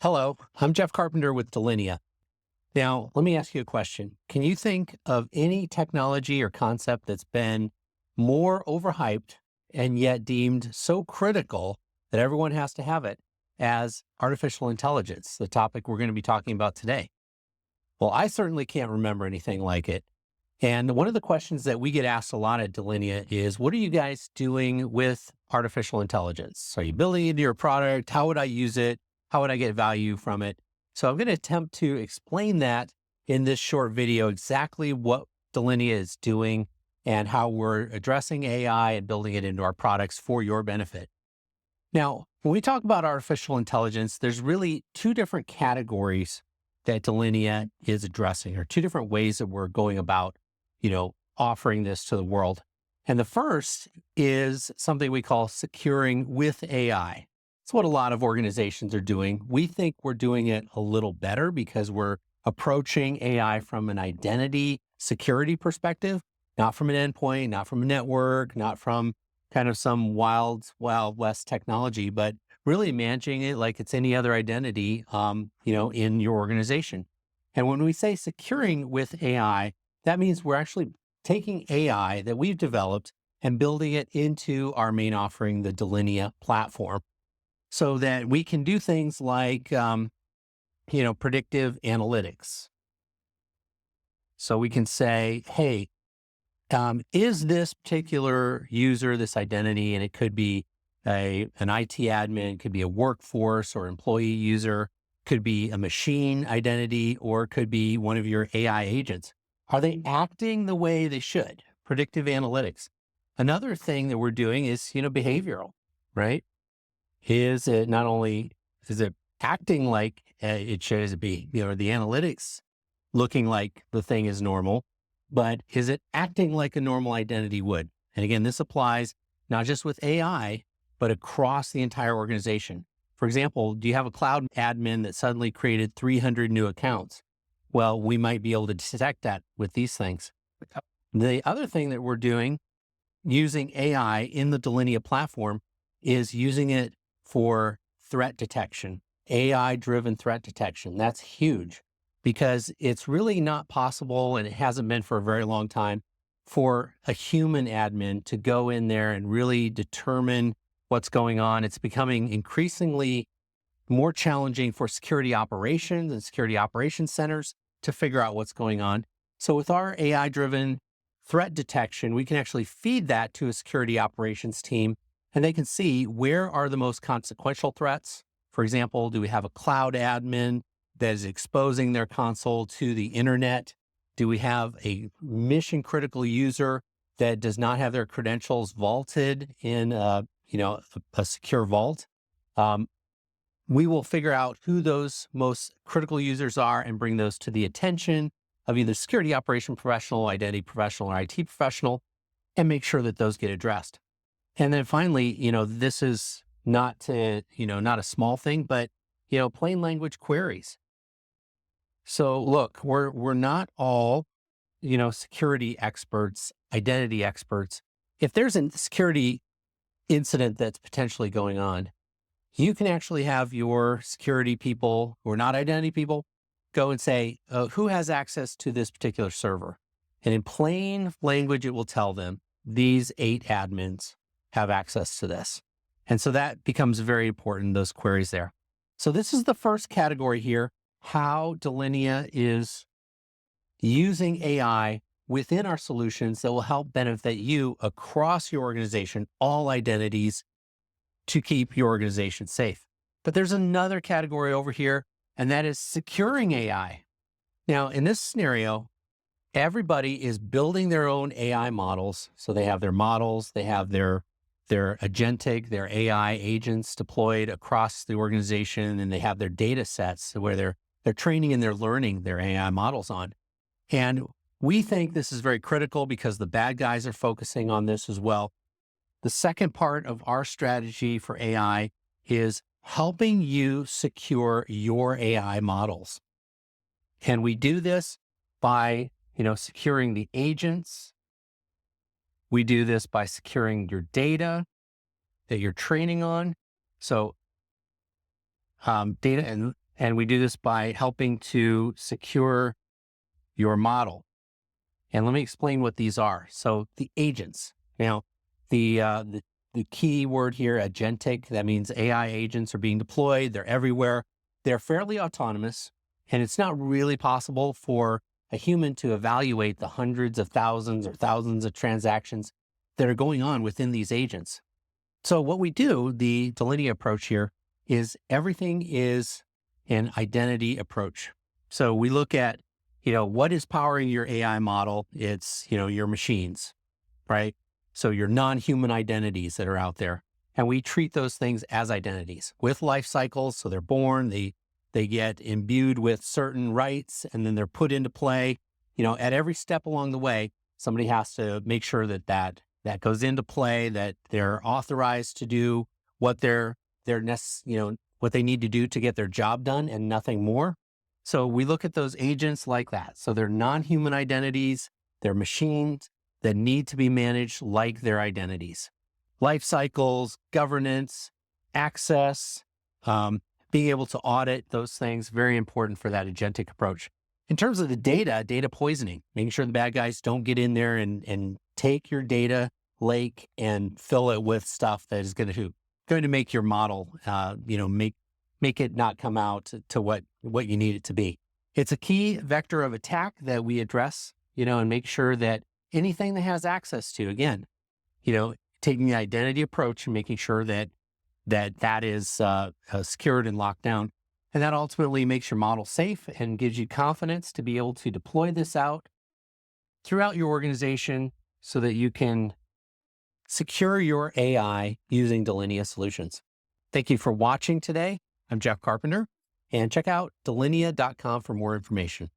Hello, I'm Jeff Carpenter with Delinea. Now, let me ask you a question. Can you think of any technology or concept that's been more overhyped and yet deemed so critical that everyone has to have it as artificial intelligence, the topic we're going to be talking about today? Well, I certainly can't remember anything like it. And one of the questions that we get asked a lot at Delinea is, what are you guys doing with artificial intelligence? Are you building it into your product? How would I use it? How would I get value from it? So I'm going to attempt to explain that in this short video, exactly what Delinea is doing and how we're addressing AI and building it into our products for your benefit. Now, when we talk about artificial intelligence, there's really two different categories that Delinea is addressing, or two different ways that we're going about offering this to the world. And the first is something we call securing with AI. It's what a lot of organizations are doing. We think we're doing it a little better because we're approaching AI from an identity security perspective, not from an endpoint, not from a network, not from kind of some wild west technology, but really managing it like it's any other identity, in your organization. And when we say securing with AI, that means we're actually taking AI that we've developed and building it into our main offering, the Delinea platform, so that we can do things like, predictive analytics. So we can say, hey, is this particular user, this identity, and it could be an IT admin, could be a workforce or employee user, could be a machine identity, or it could be one of your AI agents. Are they acting the way they should? Predictive analytics. Another thing that we're doing is, behavioral, right? Is it acting like it should be, the analytics looking like the thing is normal, but is it acting like a normal identity would? And again, this applies not just with AI, but across the entire organization. For example, do you have a cloud admin that suddenly created 300 new accounts? Well, we might be able to detect that with these things. The other thing that we're doing using AI in the Delinea platform is using it for threat detection, AI-driven threat detection. That's huge because it's really not possible, and it hasn't been for a very long time, for a human admin to go in there and really determine what's going on. It's becoming increasingly more challenging for security operations and security operations centers to figure out what's going on. So with our AI-driven threat detection, we can actually feed that to a security operations team, and they can see where are the most consequential threats. For example, do we have a cloud admin that is exposing their console to the internet? Do we have a mission critical user that does not have their credentials vaulted in a secure vault? We will figure out who those most critical users are and bring those to the attention of either security operation professional, identity professional, or IT professional, and make sure that those get addressed. And then finally, this is not a small thing, but, plain language queries. So look, we're not all, security experts, identity experts. If there's a security incident that's potentially going on, you can actually have your security people who are not identity people go and say, who has access to this particular server? And in plain language, it will tell them these 8 admins have access to this. And so that becomes very important, those queries there. So this is the first category here, how Delinea is using AI within our solutions that will help benefit you across your organization, all identities, to keep your organization safe. But there's another category over here, and that is securing AI. Now, in this scenario, everybody is building their own AI models. So they have their models, they have their agentic, their AI agents deployed across the organization, and they have their data sets where they're training and they're learning their AI models on. And we think this is very critical because the bad guys are focusing on this as well. The second part of our strategy for AI is helping you secure your AI models. And we do this by, securing the agents. We do this by securing your data that you're training on. So data And we do this by helping to secure your model. And let me explain what these are. So the agents, now the key word here, agentic, that means AI agents are being deployed. They're everywhere. They're fairly autonomous, and it's not really possible for a human to evaluate the hundreds of thousands or thousands of transactions that are going on within these agents. So what we do, the Delinea approach here, is everything is an identity approach. So we look at, what is powering your AI model? It's, your machines, right? So your non-human identities that are out there. And we treat those things as identities with life cycles. So they're born, they get imbued with certain rights, and then they're put into play. At every step along the way, somebody has to make sure that goes into play, that they're authorized to do what what they need to do to get their job done and nothing more. So we look at those agents like that. So they're non-human identities, they're machines that need to be managed like their identities. Life cycles, governance, access, being able to audit those things, very important for that agentic approach. In terms of the data poisoning, making sure the bad guys don't get in there and take your data lake and fill it with stuff that is going to make your model, make it not come out to what you need it to be. It's a key vector of attack that we address, and make sure that anything that has access to, again, taking the identity approach and making sure that is secured and locked down. And that ultimately makes your model safe and gives you confidence to be able to deploy this out throughout your organization so that you can secure your AI using Delinea solutions. Thank you for watching today. I'm Jeff Carpenter, and check out delinea.com for more information.